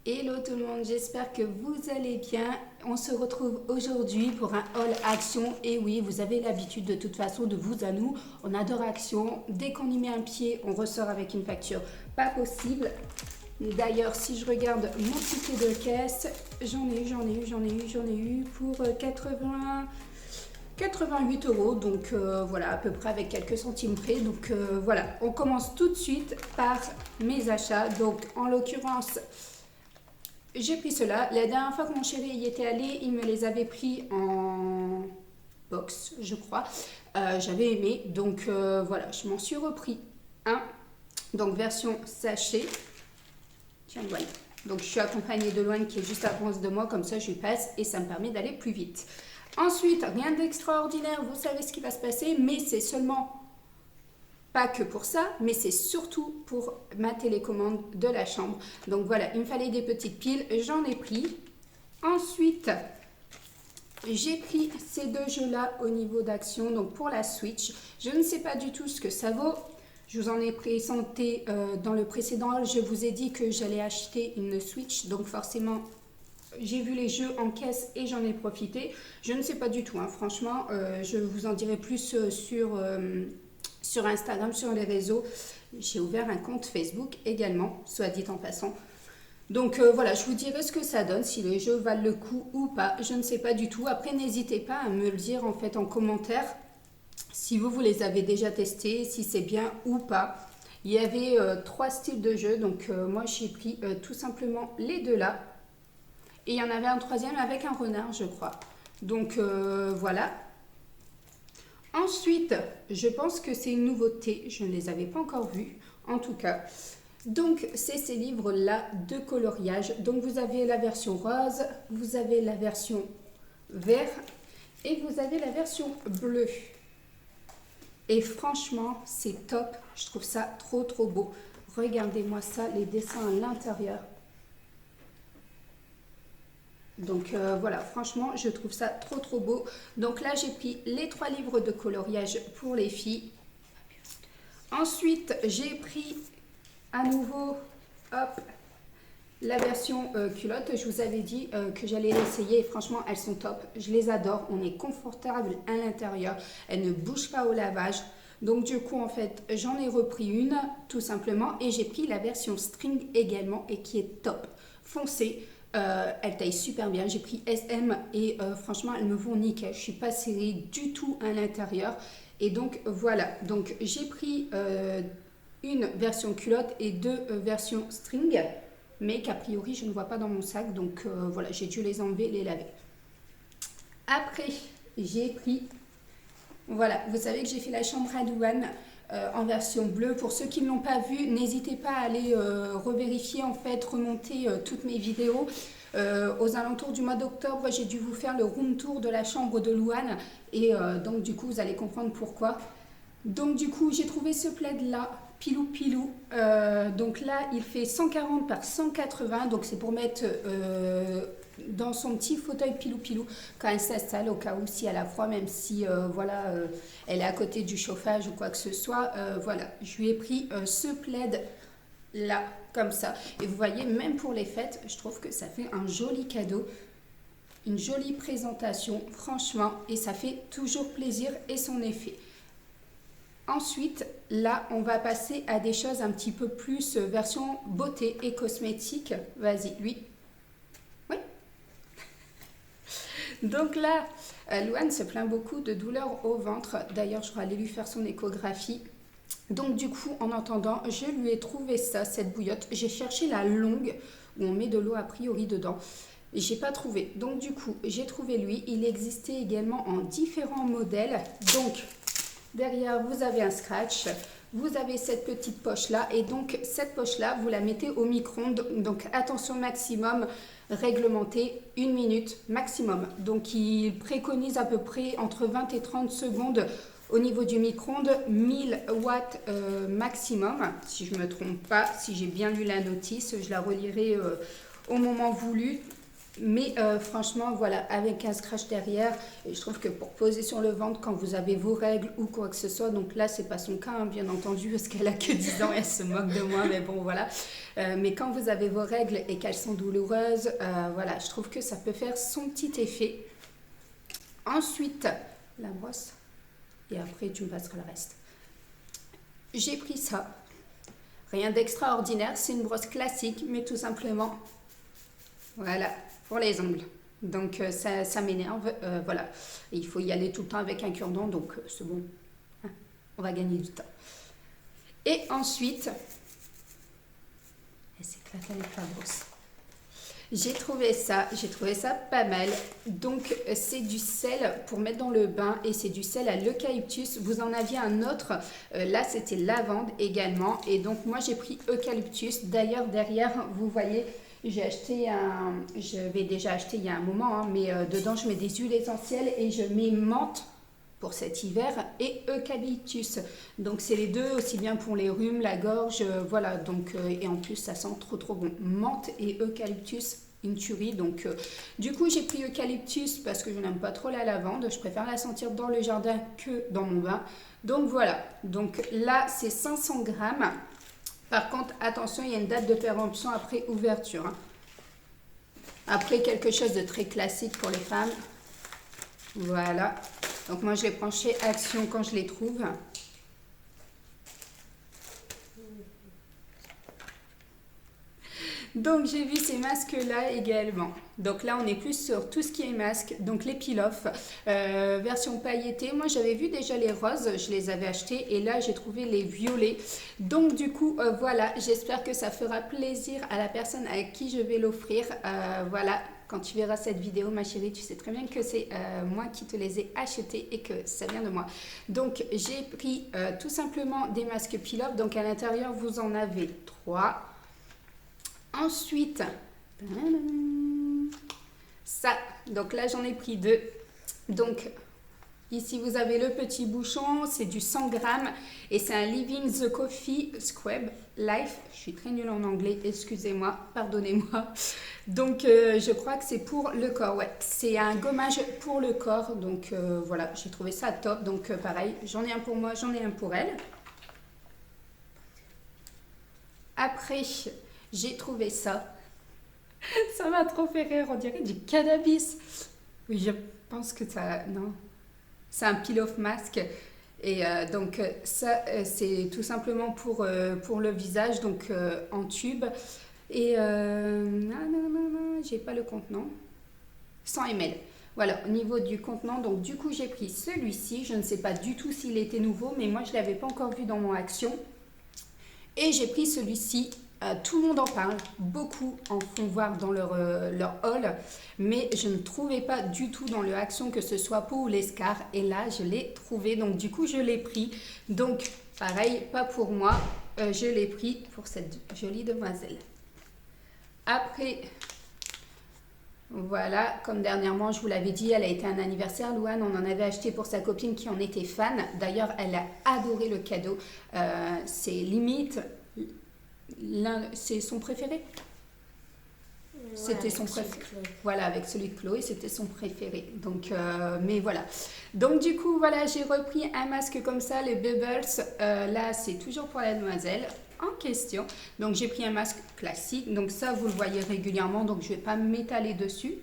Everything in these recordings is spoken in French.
Hello tout le monde, j'espère que vous allez bien. On se retrouve aujourd'hui pour un haul Action. Et oui, vous avez l'habitude de toute façon de vous à nous. On adore Action. Dès qu'on y met un pied, on ressort avec une facture. Pas possible. D'ailleurs, si je regarde mon ticket de caisse, j'en ai eu pour 88 euros, donc voilà, à peu près avec quelques centimes près. Donc voilà, on commence tout de suite par mes achats. Donc en l'occurrence, j'ai pris cela. La dernière fois que mon chéri y était allé, il me les avait pris en box, je crois. J'avais aimé, donc voilà, je m'en suis repris un. Donc version sachet. Tiens, voilà. Donc je suis accompagnée de Loane qui est juste à avance de moi, comme ça je lui passe et ça me permet d'aller plus vite. Ensuite, rien d'extraordinaire, vous savez ce qui va se passer, mais c'est seulement, pas que pour ça, mais c'est surtout pour ma télécommande de la chambre. Donc voilà, il me fallait des petites piles, j'en ai pris. Ensuite, j'ai pris ces deux jeux-là au niveau d'Action, donc pour la Switch. Je ne sais pas du tout ce que ça vaut. Je vous en ai présenté dans le précédent, je vous ai dit que j'allais acheter une Switch, donc forcément j'ai vu les jeux en caisse et j'en ai profité. Je ne sais pas du tout, hein, franchement, je vous en dirai plus sur Instagram, sur les réseaux. J'ai ouvert un compte Facebook également, soit dit en passant. Donc voilà, je vous dirai ce que ça donne, si les jeux valent le coup ou pas, je ne sais pas du tout. Après, n'hésitez pas à me le dire en fait en commentaire. Si vous les avez déjà testés, si c'est bien ou pas. Il y avait 3 styles de jeux, donc moi j'ai pris tout simplement les deux là. Et il y en avait un troisième avec un renard, je crois. Donc voilà. Ensuite, je pense que c'est une nouveauté, je ne les avais pas encore vus, en tout cas. Donc c'est ces livres-là de coloriage. Donc vous avez la version rose, vous avez la version vert et vous avez la version bleue. Et franchement, c'est top. Je trouve ça trop beau. Regardez-moi ça, les dessins à l'intérieur. Donc voilà, franchement, je trouve ça trop beau. Donc là, j'ai pris les 3 livres de coloriage pour les filles. Ensuite, j'ai pris à nouveau, hop, la version culotte. Je vous avais dit que j'allais l'essayer et franchement, elles sont top. Je les adore. On est confortable à l'intérieur. Elles ne bougent pas au lavage. Donc du coup, en fait, j'en ai repris une tout simplement et j'ai pris la version string également et qui est top. Foncée. Elle taille super bien. J'ai pris SM et franchement, elles me vont nickel. Je ne suis pas serrée du tout à l'intérieur. Et donc voilà. Donc j'ai pris une version culotte et 2 versions string, mais qu'a priori je ne vois pas dans mon sac. Donc voilà, j'ai dû les enlever, les laver. Après, j'ai pris, voilà, vous savez que j'ai fait la chambre à Loane en version bleue. Pour ceux qui ne l'ont pas vu, n'hésitez pas à aller revérifier, en fait, remonter toutes mes vidéos. Aux alentours du mois d'octobre, j'ai dû vous faire le room tour de la chambre de Loane et donc du coup, vous allez comprendre pourquoi. Donc du coup, j'ai trouvé ce plaid là, pilou. Donc là, il fait 140 par 180, donc c'est pour mettre dans son petit fauteuil pilou quand elle s'installe, au cas où si elle a froid, même si voilà, elle est à côté du chauffage ou quoi que ce soit. Voilà, je lui ai pris ce plaid là, comme ça. Et vous voyez, même pour les fêtes, je trouve que ça fait un joli cadeau. Une jolie présentation, franchement, et ça fait toujours plaisir et son effet. Ensuite, là, on va passer à des choses un petit peu plus version beauté et cosmétique. Vas-y, lui. Oui. Donc là, Loane se plaint beaucoup de douleurs au ventre. D'ailleurs, je vais aller lui faire son échographie. Donc du coup, en attendant, je lui ai trouvé ça, cette bouillotte. J'ai cherché la longue, où on met de l'eau a priori dedans. Et j'ai pas trouvé. Donc du coup, j'ai trouvé lui. Il existait également en différents modèles. Donc, derrière, vous avez un scratch. Vous avez cette petite poche-là. Et donc, cette poche-là, vous la mettez au micro-ondes. Donc, attention maximum réglementé, 1 minute maximum. Donc, il préconise à peu près entre 20 et 30 secondes au niveau du micro-ondes, 1000 watts maximum. Si je ne me trompe pas, si j'ai bien lu la notice, je la relirai au moment voulu. Mais franchement, voilà, avec un scratch derrière, et je trouve que pour poser sur le ventre quand vous avez vos règles ou quoi que ce soit, donc là, c'est pas son cas, hein, bien entendu, parce qu'elle a que 10 ans, elle se moque de moi, mais bon, voilà. Mais quand vous avez vos règles et qu'elles sont douloureuses, voilà, je trouve que ça peut faire son petit effet. Ensuite, la brosse, et après, tu me passeras le reste. J'ai pris ça. Rien d'extraordinaire, c'est une brosse classique, mais tout simplement, voilà, pour les ongles. Donc ça m'énerve, voilà. Et il faut y aller tout le temps avec un cure-dent, donc c'est bon, hein, on va gagner du temps. Et ensuite, elle s'éclate avec la brosse. J'ai trouvé ça pas mal. Donc c'est du sel pour mettre dans le bain et c'est du sel à l'eucalyptus. Vous en aviez un autre, là c'était lavande également. Et donc moi j'ai pris eucalyptus. D'ailleurs derrière vous voyez, j'avais déjà acheté il y a un moment, hein, mais dedans je mets des huiles essentielles et je mets menthe pour cet hiver et eucalyptus. Donc c'est les deux, aussi bien pour les rhumes, la gorge, voilà. Donc et en plus ça sent trop bon. Menthe et eucalyptus, une tuerie. Donc du coup j'ai pris eucalyptus parce que je n'aime pas trop la lavande. Je préfère la sentir dans le jardin que dans mon bain. Donc voilà. Donc là c'est 500 grammes. Par contre attention, il y a une date de péremption après ouverture, hein. Après quelque chose de très classique pour les femmes. Voilà. Donc moi je les prends chez Action quand je les trouve. Donc j'ai vu ces masques là également. Donc là on est plus sur tout ce qui est masque. Donc les peel-off, version pailletée. Moi j'avais vu déjà les roses, je les avais achetés. Et là j'ai trouvé les violets. Donc du coup voilà, j'espère que ça fera plaisir à la personne à qui je vais l'offrir. Voilà. Quand tu verras cette vidéo, ma chérie, tu sais très bien que c'est moi qui te les ai achetés et que ça vient de moi. Donc, j'ai pris tout simplement des masques peel-off. Donc, à l'intérieur, vous en avez 3. Ensuite, ça. Donc là, j'en ai pris 2. Donc, ici, vous avez le petit bouchon. C'est du 100 grammes et c'est un Living the Coffee Scrub Life. Je suis très nulle en anglais, excusez-moi, pardonnez-moi. Donc, je crois que c'est pour le corps, ouais. C'est un gommage pour le corps. Donc, voilà, j'ai trouvé ça top. Donc, pareil, j'en ai un pour moi, j'en ai un pour elle. Après, j'ai trouvé ça. Ça m'a trop fait rire, on dirait du cannabis. Oui, je pense que ça... Non. C'est un peel-off masque. Et donc, ça, c'est tout simplement pour le visage, donc en tube. Et non, j'ai pas le contenant. 100 ml. Voilà, au niveau du contenant, donc du coup j'ai pris celui-ci. Je ne sais pas du tout s'il était nouveau, mais moi je ne l'avais pas encore vu dans mon Action. Et j'ai pris celui-ci. Tout le monde en parle, beaucoup en font voir dans leur haul, mais je ne trouvais pas du tout dans le Action que ce soit peau ou l'escar. Et là, je l'ai trouvé, donc du coup je l'ai pris. Donc pareil, pas pour moi, je l'ai pris pour cette jolie demoiselle. Après, voilà, comme dernièrement, je vous l'avais dit, elle a été un anniversaire, Louane, on en avait acheté pour sa copine qui en était fan. D'ailleurs, elle a adoré le cadeau. C'est limite, c'est son préféré. C'était son préféré. Voilà, avec celui de Chloé, c'était son préféré. Donc, mais voilà. Donc, du coup, voilà, j'ai repris un masque comme ça, les Bubbles. Là, c'est toujours pour la demoiselle en question. Donc, j'ai pris un masque classique. Donc, ça, vous le voyez régulièrement. Donc, je ne vais pas m'étaler dessus.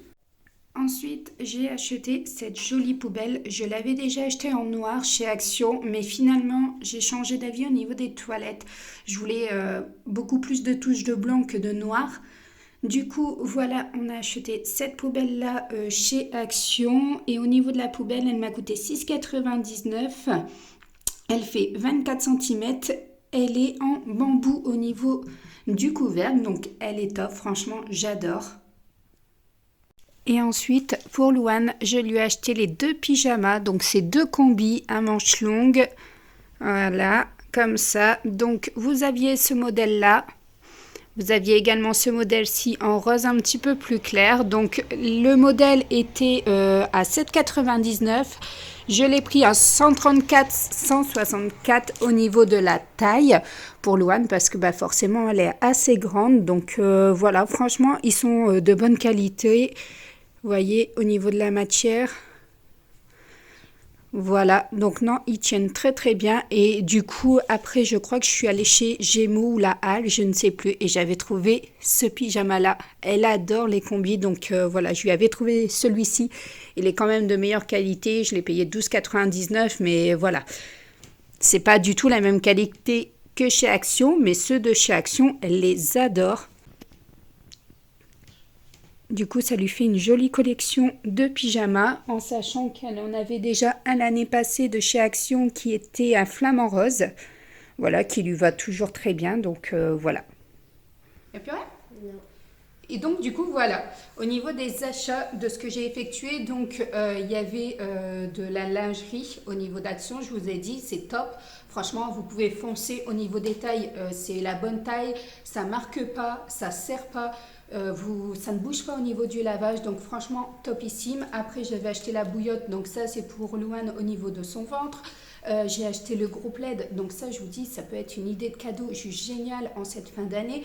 Ensuite, j'ai acheté cette jolie poubelle. Je l'avais déjà achetée en noir chez Action, mais finalement, j'ai changé d'avis au niveau des toilettes. Je voulais beaucoup plus de touches de blanc que de noir. Du coup, voilà, on a acheté cette poubelle-là chez Action. Et au niveau de la poubelle, elle m'a coûté 6,99 €. Elle fait 24 cm. Elle est en bambou au niveau du couvercle. Donc, elle est top. Franchement, j'adore. Et ensuite, pour Louane, je lui ai acheté les 2 pyjamas. Donc, c'est 2 combis à manches longues. Voilà, comme ça. Donc, vous aviez ce modèle-là. Vous aviez également ce modèle-ci en rose un petit peu plus clair. Donc, le modèle était à 7,99 €. Je l'ai pris en 134, 164 au niveau de la taille pour Louane parce que bah, forcément elle est assez grande. Donc voilà, franchement, ils sont de bonne qualité. Vous voyez, au niveau de la matière. Voilà, donc non, ils tiennent très très bien. Et du coup, après, je crois que je suis allée chez Gémeaux ou La Halle, je ne sais plus. Et j'avais trouvé ce pyjama-là. Elle adore les combis, donc voilà, je lui avais trouvé celui-ci. Il est quand même de meilleure qualité. Je l'ai payé 12,99, mais voilà. C'est pas du tout la même qualité que chez Action, mais ceux de chez Action, elle les adore. Du coup, ça lui fait une jolie collection de pyjamas, en sachant qu'elle en avait déjà un l'année passée de chez Action qui était un flamant rose. Voilà, qui lui va toujours très bien, donc voilà. Et puis ouais. Non. Et donc du coup voilà, au niveau des achats de ce que j'ai effectué, donc il y avait de la lingerie au niveau d'Action, je vous ai dit c'est top, franchement vous pouvez foncer au niveau des tailles, c'est la bonne taille, ça marque pas, ça serre pas, ça ne bouge pas au niveau du lavage, donc franchement topissime. Après j'avais acheté la bouillotte, donc ça c'est pour Louane au niveau de son ventre. J'ai acheté le groupe LED, donc ça je vous dis ça peut être une idée de cadeau juste géniale en cette fin d'année.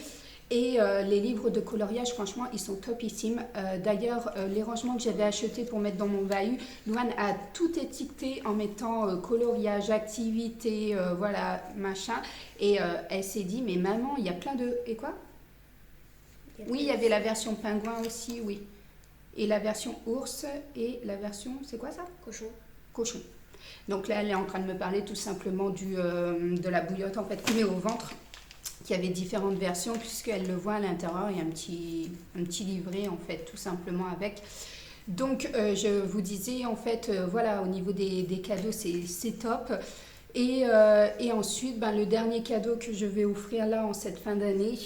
Et les livres de coloriage, franchement, ils sont topissimes. D'ailleurs, les rangements que j'avais achetés pour mettre dans mon bahut, Louane a tout étiqueté en mettant coloriage, activité, voilà, machin. Et elle s'est dit, mais maman, il y a plein de... Et quoi? Oui, il y avait la version pingouin aussi, oui. Et la version ours et la version... C'est quoi ça? Cochon. Cochon. Donc là, elle est en train de me parler tout simplement de la bouillotte, en fait, qu'on met au ventre. Qui avait différentes versions puisqu'elle le voit à l'intérieur, il y a un petit livret en fait tout simplement avec. Donc je vous disais en fait voilà au niveau des cadeaux c'est top. Et ensuite, ben, le dernier cadeau que je vais offrir là en cette fin d'année,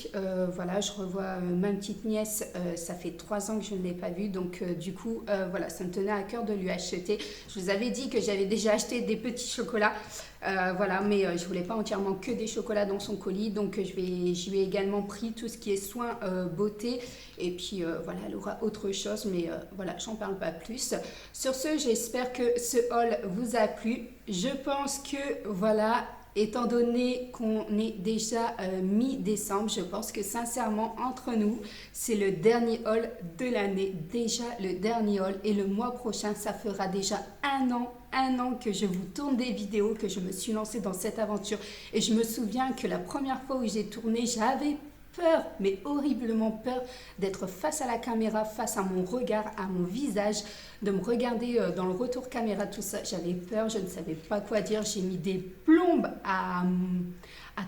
voilà, je revois ma petite nièce, ça fait 3 ans que je ne l'ai pas vue, donc du coup, voilà, ça me tenait à cœur de lui acheter. Je vous avais dit que j'avais déjà acheté des petits chocolats, voilà, mais je voulais pas entièrement que des chocolats dans son colis, donc je lui ai également pris tout ce qui est soins beauté, et puis voilà, elle aura autre chose, mais voilà, j'en parle pas plus. Sur ce, j'espère que ce haul vous a plu. Je pense que voilà, étant donné qu'on est déjà mi-décembre, je pense que sincèrement, entre nous, c'est le dernier haul de l'année. Déjà le dernier haul et le mois prochain, ça fera déjà un an que je vous tourne des vidéos, que je me suis lancée dans cette aventure. Et je me souviens que la première fois où j'ai tourné, j'avais peur, mais horriblement peur d'être face à la caméra, face à mon regard, à mon visage, de me regarder dans le retour caméra, tout ça. J'avais peur, je ne savais pas quoi dire. J'ai mis des plombes à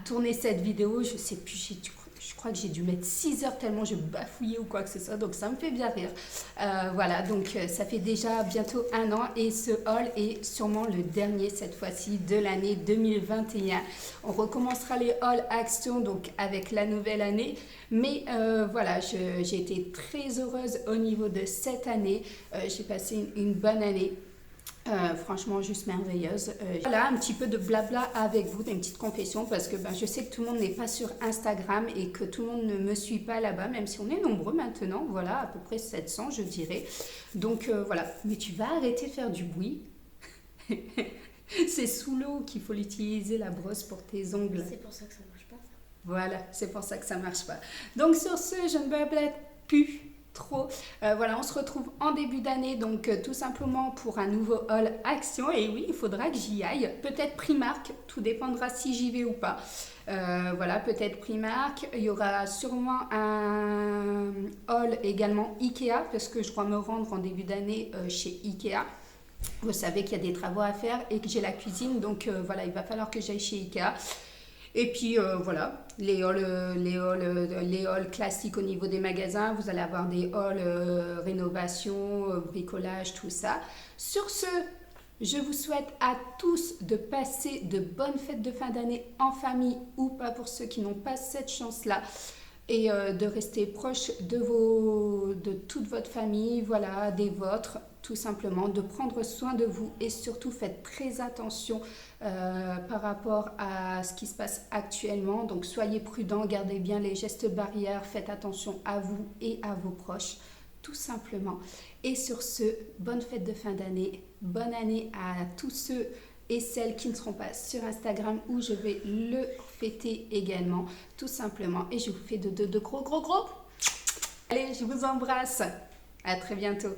tourner cette vidéo. Je sais plus, je crois que j'ai dû mettre 6 heures tellement je bafouillais ou quoi que ce soit. Donc ça me fait bien rire. Voilà, donc ça fait déjà bientôt un an et ce haul est sûrement le dernier cette fois-ci de l'année 2021. On recommencera les hauls Action donc avec la nouvelle année. Mais voilà, j'ai été très heureuse au niveau de cette année. J'ai passé une bonne année. Franchement juste merveilleuse. Voilà un petit peu de blabla avec vous, une petite confession parce que ben, je sais que tout le monde n'est pas sur Instagram et que tout le monde ne me suit pas là-bas, même si on est nombreux maintenant, voilà à peu près 700 je dirais. Donc voilà, mais tu vas arrêter de faire du bruit. C'est sous l'eau qu'il faut l'utiliser la brosse pour tes ongles. C'est pour ça que ça marche pas. Voilà, c'est pour ça que ça marche pas. Donc sur ce, je ne blablate plus trop. Voilà, on se retrouve en début d'année, donc tout simplement pour un nouveau haul Action. Et oui, il faudra que j'y aille. Peut-être Primark, tout dépendra si j'y vais ou pas. Voilà, peut-être Primark. Il y aura sûrement un haul également Ikea, parce que je dois me rendre en début d'année chez Ikea. Vous savez qu'il y a des travaux à faire et que j'ai la cuisine, donc voilà, il va falloir que j'aille chez Ikea. Et puis voilà, les halls classiques au niveau des magasins, vous allez avoir des halls rénovation, bricolage, tout ça. Sur ce, je vous souhaite à tous de passer de bonnes fêtes de fin d'année en famille ou pas pour ceux qui n'ont pas cette chance-là. Et de rester proche de toute votre famille, voilà, des vôtres, tout simplement, de prendre soin de vous et surtout faites très attention par rapport à ce qui se passe actuellement. Donc soyez prudents, gardez bien les gestes barrières, faites attention à vous et à vos proches, tout simplement. Et sur ce, bonne fête de fin d'année, bonne année à tous ceux et celles qui ne seront pas sur Instagram où je vais le fêter également, tout simplement. Et je vous fais de gros. Allez, je vous embrasse. À très bientôt.